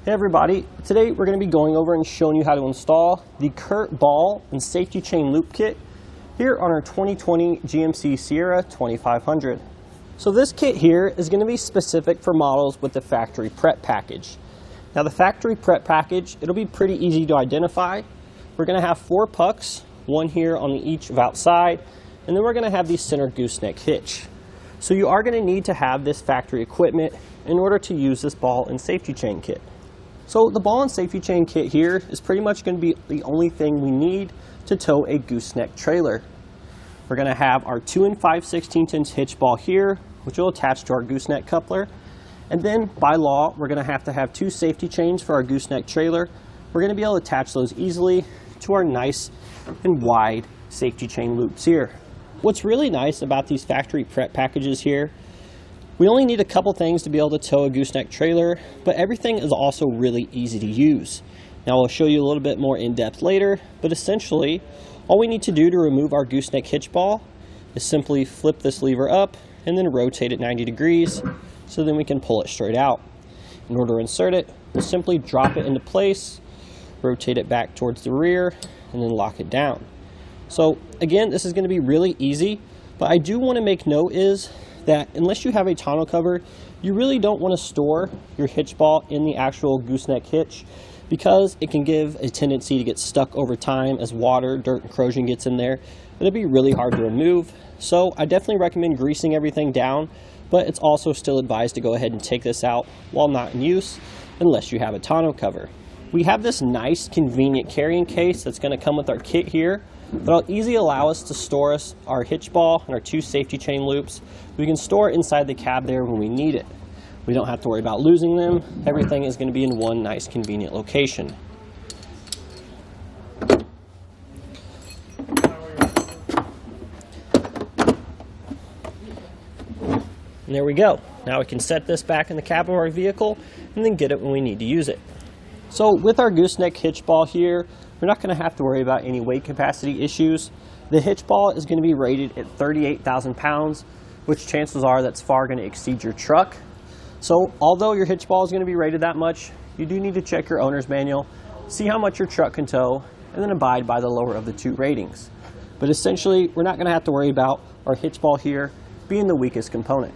Hey everybody, today we're going to be going over and showing you how to install the CURT ball and safety chain loop kit here on our 2020 GMC Sierra 2500. So this kit here is going to be specific for models with the factory prep package. Now the factory prep package, it'll be pretty easy to identify. We're going to have 4 pucks, one here on each of outside, and then we're going to have the center gooseneck hitch. So you are going to need to have this factory equipment in order to use this ball and safety chain kit. So the ball and safety chain kit here is pretty much going to be the only thing we need to tow a gooseneck trailer. We're going to have our 2 5/16" hitch ball here, which will attach to our gooseneck coupler. And then by law, we're going to have 2 safety chains for our gooseneck trailer. We're going to be able to attach those easily to our nice and wide safety chain loops here. What's really nice about these factory prep packages here, we only need a couple things to be able to tow a gooseneck trailer, but everything is also really easy to use. Now I'll show you a little bit more in depth later, but essentially all we need to do to remove our gooseneck hitch ball is simply flip this lever up and then rotate it 90 degrees so then we can pull it straight out. In order to insert it, we'll simply drop it into place, rotate it back towards the rear, and then lock it down. So again, this is going to be really easy, but I do want to make note is that unless you have a tonneau cover, you really don't want to store your hitch ball in the actual gooseneck hitch because it can give a tendency to get stuck over time as water, dirt, and corrosion gets in there. It'll be really hard to remove. So I definitely recommend greasing everything down, but it's also still advised to go ahead and take this out while not in use unless you have a tonneau cover. We have this nice convenient carrying case that's going to come with our kit here. That'll easily allow us to store our hitch ball and our 2 safety chain loops. We can store it inside the cab there when we need it. We don't have to worry about losing them. Everything is going to be in one nice convenient location. And there we go. Now we can set this back in the cab of our vehicle and then get it when we need to use it. So with our gooseneck hitch ball here, we're not going to have to worry about any weight capacity issues. The hitch ball is going to be rated at 38,000 pounds, which chances are that's far going to exceed your truck. So although your hitch ball is going to be rated that much, you do need to check your owner's manual, see how much your truck can tow, and then abide by the lower of the 2 ratings. But essentially, we're not going to have to worry about our hitch ball here being the weakest component.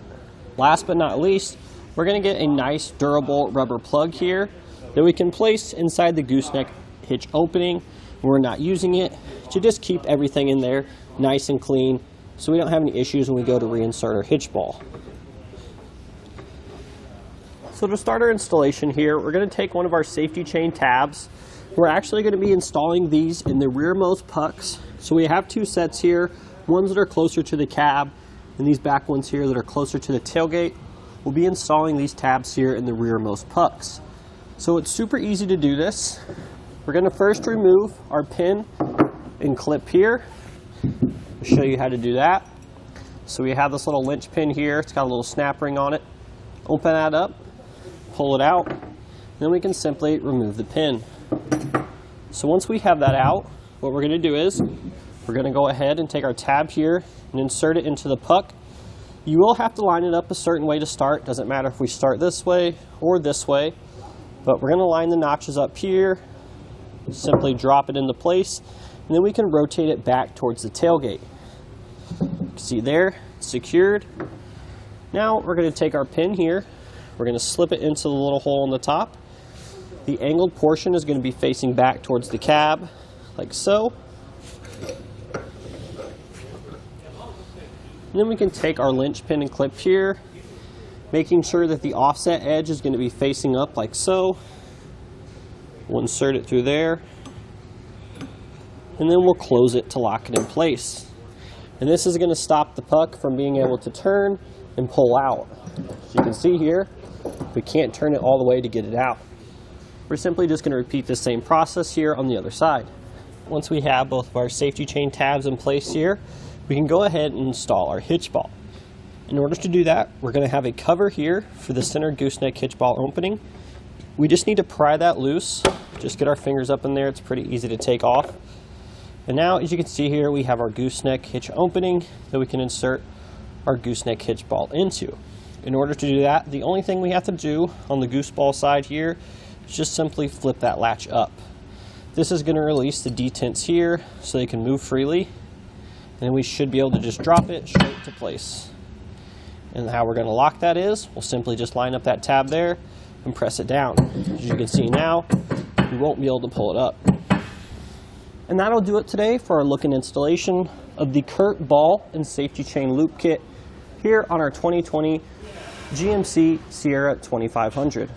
Last but not least, we're going to get a nice durable rubber plug here that we can place inside the gooseneck hitch opening when we're not using it to just keep everything in there nice and clean so we don't have any issues when we go to reinsert our hitch ball. So to start our installation here, we're going to take one of our safety chain tabs. We're actually going to be installing these in the rearmost pucks. So we have 2 sets here, ones that are closer to the cab and these back ones here that are closer to the tailgate. We'll be installing these tabs here in the rearmost pucks. So it's super easy to do this. We're going to first remove our pin and clip here. I'll show you how to do that. So we have this little linch pin here. It's got a little snap ring on it. Open that up, pull it out, and then we can simply remove the pin. So once we have that out, what we're going to do is we're going to go ahead and take our tab here and insert it into the puck. You will have to line it up a certain way to start. Doesn't matter if we start this way or this way, but we're going to line the notches up here. Simply drop it into place, and then we can rotate it back towards the tailgate. See there, it's secured. Now we're going to take our pin here, we're going to slip it into the little hole in the top. The angled portion is going to be facing back towards the cab, like so. And then we can take our linch pin and clip here, making sure that the offset edge is going to be facing up like so. We'll insert it through there, and then we'll close it to lock it in place. And this is going to stop the puck from being able to turn and pull out. As you can see here, we can't turn it all the way to get it out. We're simply just going to repeat the same process here on the other side. Once we have both of our safety chain tabs in place here, we can go ahead and install our hitch ball. In order to do that, we're going to have a cover here for the center gooseneck hitch ball opening. We just need to pry that loose. Just get our fingers up in there. It's pretty easy to take off. And now, as you can see here, we have our gooseneck hitch opening that we can insert our gooseneck hitch ball into. In order to do that, the only thing we have to do on the goose ball side here just simply flip that latch up. This is going to release the detents here so they can move freely, and then we should be able to just drop it straight to place. And how we're going to lock that is, we'll simply just line up that tab there and press it down. As you can see now, you won't be able to pull it up. And that'll do it today for our look and installation of the CURT ball and safety chain loop kit here on our 2020 GMC Sierra 2500.